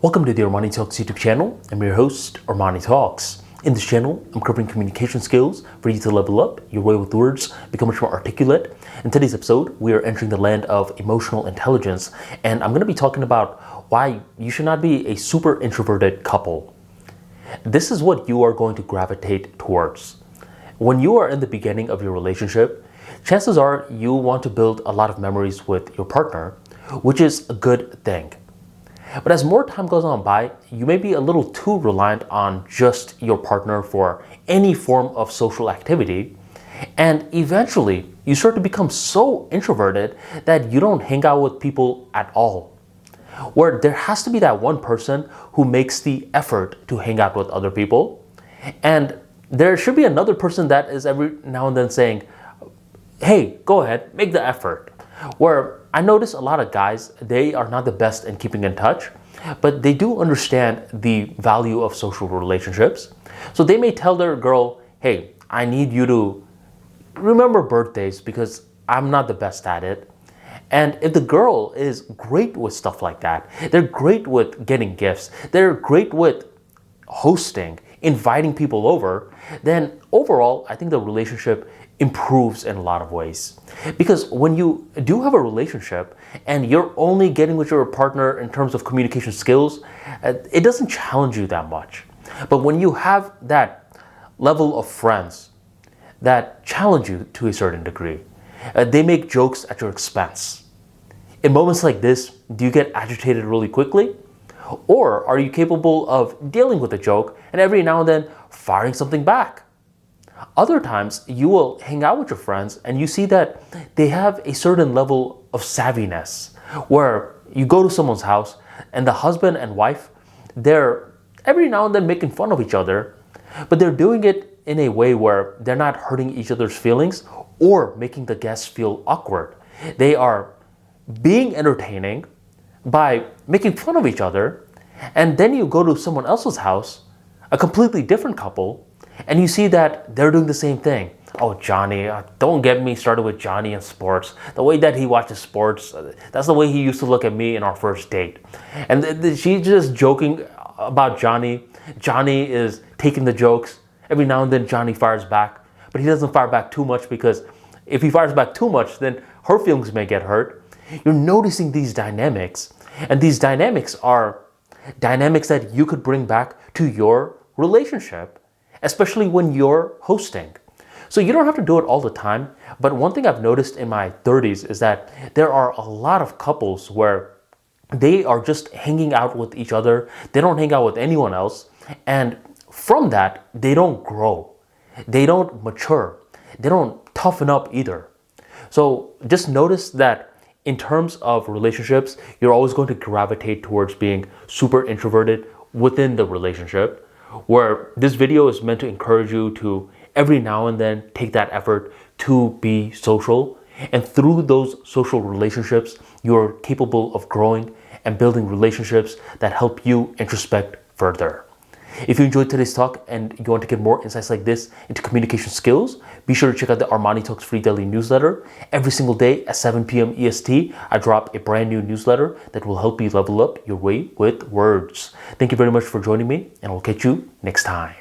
Welcome to the ArmaniTalks YouTube channel. I'm your host, ArmaniTalks. In this channel, I'm covering communication skills for you to level up your way with words, become much more articulate. In today's episode, we are entering the land of emotional intelligence, and I'm going to be talking about why you should not be a super introverted couple. This is what you are going to gravitate towards. When you are in the beginning of your relationship, chances are you want to build a lot of memories with your partner, which is a good thing. But as more time goes on by, you may be a little too reliant on just your partner for any form of social activity. And eventually, you start to become so introverted that you don't hang out with people at all. Where there has to be that one person who makes the effort to hang out with other people. And there should be another person that is every now and then saying, hey, go ahead, make the effort. Where I notice a lot of guys, they are not the best in keeping in touch, but they do understand the value of social relationships. So they may tell their girl, hey, I need you to remember birthdays because I'm not the best at it. And if the girl is great with stuff like that, they're great with getting gifts, they're great with hosting, inviting people over, then overall, I think the relationship improves in a lot of ways. Because when you do have a relationship and you're only getting with your partner in terms of communication skills, it doesn't challenge you that much. But when you have that level of friends that challenge you to a certain degree, they make jokes at your expense. In moments like this, do you get agitated really quickly? Or are you capable of dealing with a joke and every now and then firing something back? Other times, you will hang out with your friends and you see that they have a certain level of savviness where you go to someone's house and the husband and wife, they're every now and then making fun of each other, but they're doing it in a way where they're not hurting each other's feelings or making the guests feel awkward. They are being entertaining by making fun of each other, and then you go to someone else's house, a completely different couple, and you see that they're doing the same thing. Oh, Johnny, don't get me started with Johnny and sports. The way that he watches sports, that's the way he used to look at me in our first date. And she's just joking about Johnny. Johnny is taking the jokes. Every now and then Johnny fires back, but he doesn't fire back too much because if he fires back too much, then her feelings may get hurt. You're noticing these dynamics, and these dynamics are dynamics that you could bring back to your relationship, especially when you're hosting. So you don't have to do it all the time, but one thing I've noticed in my 30s is that there are a lot of couples where they are just hanging out with each other. They don't hang out with anyone else. And from that, they don't grow. They don't mature. They don't toughen up either. So just notice that in terms of relationships, you're always going to gravitate towards being super introverted within the relationship, where this video is meant to encourage you to every now and then take that effort to be social. And through those social relationships, you're capable of growing and building relationships that help you introspect further. If you enjoyed today's talk and you want to get more insights like this into communication skills, be sure to check out the ArmaniTalks free daily newsletter. Every single day at 7 p.m. EST, I drop a brand new newsletter that will help you level up your way with words. Thank you very much for joining me, and I'll catch you next time.